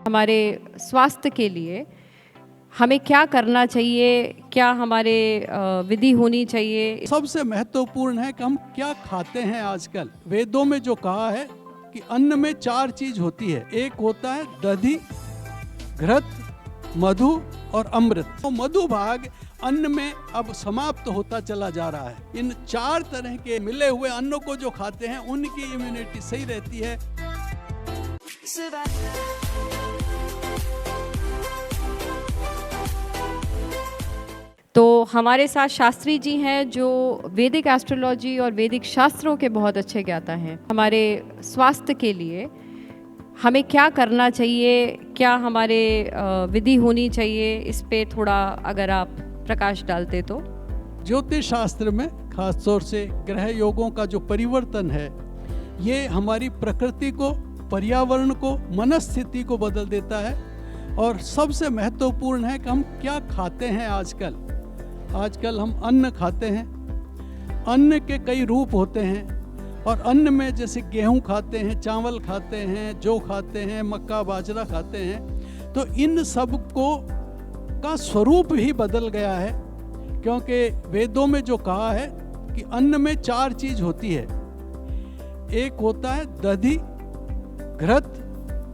हमारे स्वास्थ्य के लिए हमें क्या करना चाहिए, क्या हमारे विधि होनी चाहिए। सबसे महत्वपूर्ण है कि हम क्या खाते हैं। आजकल वेदों में जो कहा है कि अन्न में 4 चीज होती है। एक होता है दधि, घृत, मधु और अमृत। तो मधु भाग अन्न में अब समाप्त होता चला जा रहा है। इन 4 तरह के मिले हुए अन्नों को जो खाते हैं उनकी इम्यूनिटी सही रहती है। तो हमारे साथ शास्त्री जी हैं जो वैदिक एस्ट्रोलॉजी और वैदिक शास्त्रों के बहुत अच्छे ज्ञाता हैं। हमारे स्वास्थ्य के लिए हमें क्या करना चाहिए, क्या हमारे विधि होनी चाहिए, इस पे थोड़ा अगर आप प्रकाश डालते तो। ज्योतिष शास्त्र में खासतौर से ग्रह योगों का जो परिवर्तन है, ये हमारी प्रकृति को, पर्यावरण को, मनस्थिति को बदल देता है। और सबसे महत्वपूर्ण है कि हम क्या खाते हैं। आजकल हम अन्न खाते हैं। अन्न के कई रूप होते हैं और अन्न में जैसे गेहूं खाते हैं, चावल खाते हैं, जौ खाते हैं, मक्का बाजरा खाते हैं। तो इन सब को का स्वरूप ही बदल गया है, क्योंकि वेदों में जो कहा है कि अन्न में 4 चीज होती है। एक होता है दधि, घृत,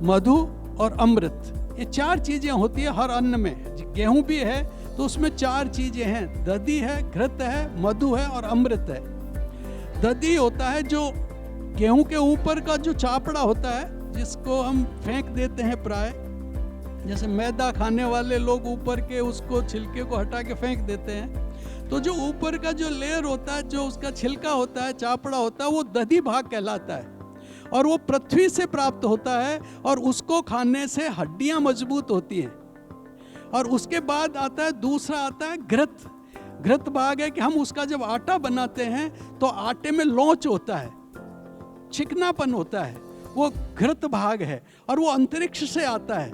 मधु और अमृत। ये 4 चीजें होती है हर अन्न में। गेहूं भी है तो उसमें 4 चीजें हैं, दधि है, घृत है, मधु है और अमृत है। दधि होता है जो गेहूं के ऊपर का जो चापड़ा होता है, जिसको हम फेंक देते हैं प्राय। जैसे मैदा खाने वाले लोग ऊपर के उसको छिलके को हटा के फेंक देते हैं। तो जो ऊपर का जो लेयर होता है, जो उसका छिलका होता है, चापड़ा होता है, वो दधि भाग कहलाता है। और वो पृथ्वी से प्राप्त होता है और उसको खाने से हड्डियां मजबूत होती हैं। और उसके बाद आता है, दूसरा आता है घृत। घृत भाग है कि हम उसका जब आटा बनाते हैं तो आटे में लौच होता है, चिकनापन होता है, वो घृत भाग है और वो अंतरिक्ष से आता है।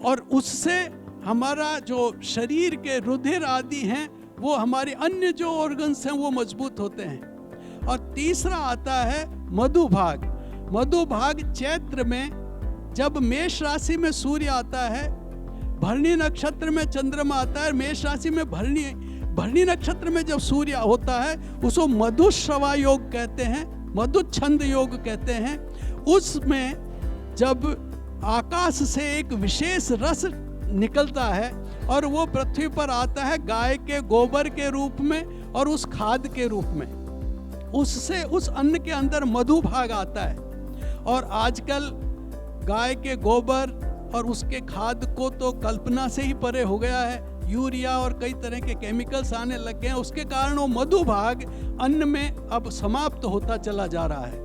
और उससे हमारा जो शरीर के रुधिर आदि हैं, वो हमारे अन्य जो ऑर्गन्स हैं वो मजबूत होते हैं। और तीसरा आता है मधु भाग। मधु भाग चैत्र में जब मेष राशि में सूर्य आता है, भरणी नक्षत्र में चंद्रमा आता है, मेष राशि में भरणी नक्षत्र में जब सूर्य होता है, उसको मधुश्रवा योग कहते हैं, मधुच्छंद योग कहते हैं। उसमें जब आकाश से एक विशेष रस निकलता है और वो पृथ्वी पर आता है गाय के गोबर के रूप में और उस खाद के रूप में, उससे उस अन्न के अंदर मधु भाग आता है। और आजकल गाय के गोबर और उसके खाद को तो कल्पना से ही परे हो गया है। यूरिया और कई तरह के केमिकल्स आने लग गए हैं, उसके कारण वो मधु भाग अन्न में अब समाप्त होता चला जा रहा है।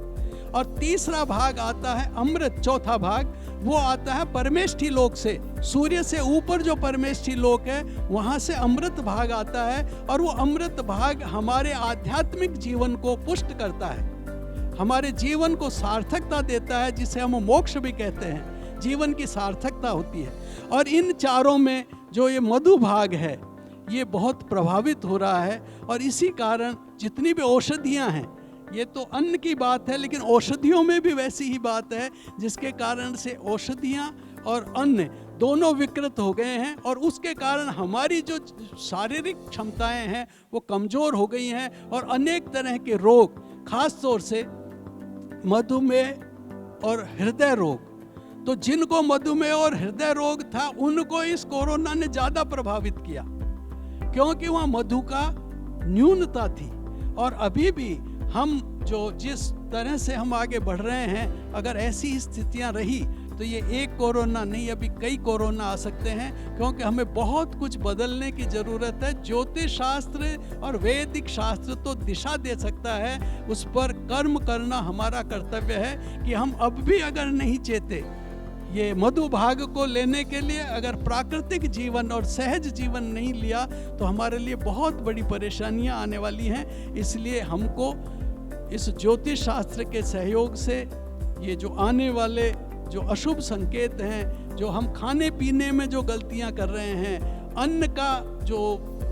और तीसरा भाग आता है अमृत। चौथा भाग वो आता है परमेष्ठी लोक से, सूर्य से ऊपर जो परमेष्ठी लोक है वहाँ से अमृत भाग आता है। और वो अमृत भाग हमारे आध्यात्मिक जीवन को पुष्ट करता है, हमारे जीवन को सार्थकता देता है, जिसे हम मोक्ष भी कहते हैं। जीवन की सार्थकता होती है। और इन चारों में जो ये मधु भाग है, ये बहुत प्रभावित हो रहा है। और इसी कारण जितनी भी औषधियाँ हैं, ये तो अन्न की बात है, लेकिन औषधियों में भी वैसी ही बात है, जिसके कारण से औषधियाँ और अन्न दोनों विकृत हो गए हैं। और उसके कारण हमारी जो शारीरिक क्षमताएं हैं वो कमज़ोर हो गई हैं। और अनेक तरह के रोग, खास तौर से मधुमेह और हृदय रोग, तो जिनको मधुमेह और हृदय रोग था उनको इस कोरोना ने ज़्यादा प्रभावित किया, क्योंकि वहाँ मधु का न्यूनता थी। और अभी भी हम जिस तरह से हम आगे बढ़ रहे हैं, अगर ऐसी स्थितियां रही तो ये एक कोरोना नहीं, अभी कई कोरोना आ सकते हैं, क्योंकि हमें बहुत कुछ बदलने की ज़रूरत है। ज्योतिष शास्त्र और वैदिक शास्त्र तो दिशा दे सकता है, उस पर कर्म करना हमारा कर्तव्य है। कि हम अब भी अगर नहीं चेते ये मधु भाग को लेने के लिए, अगर प्राकृतिक जीवन और सहज जीवन नहीं लिया, तो हमारे लिए बहुत बड़ी परेशानियां आने वाली हैं। इसलिए हमको इस ज्योतिष शास्त्र के सहयोग से ये जो आने वाले जो अशुभ संकेत हैं, जो हम खाने पीने में जो गलतियां कर रहे हैं,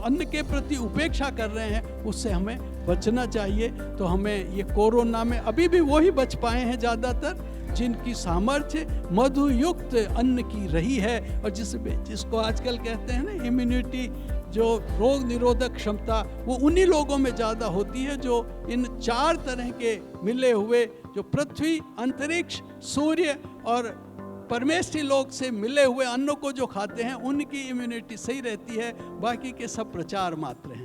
अन्न के प्रति उपेक्षा कर रहे हैं, उससे हमें बचना चाहिए। तो हमें ये कोरोना में अभी भी वही बच पाए हैं ज़्यादातर जिनकी सामर्थ्य मधुयुक्त अन्न की रही है, और जिसको आजकल कहते हैं ना इम्यूनिटी, जो रोग निरोधक क्षमता, वो उन्हीं लोगों में ज़्यादा होती है जो इन 4 तरह के मिले हुए, जो पृथ्वी, अंतरिक्ष, सूर्य और परमेष्ठी लोक से मिले हुए अन्नों को जो खाते हैं, उनकी इम्यूनिटी सही रहती है, बाकी के सब प्रचार मात्र हैं।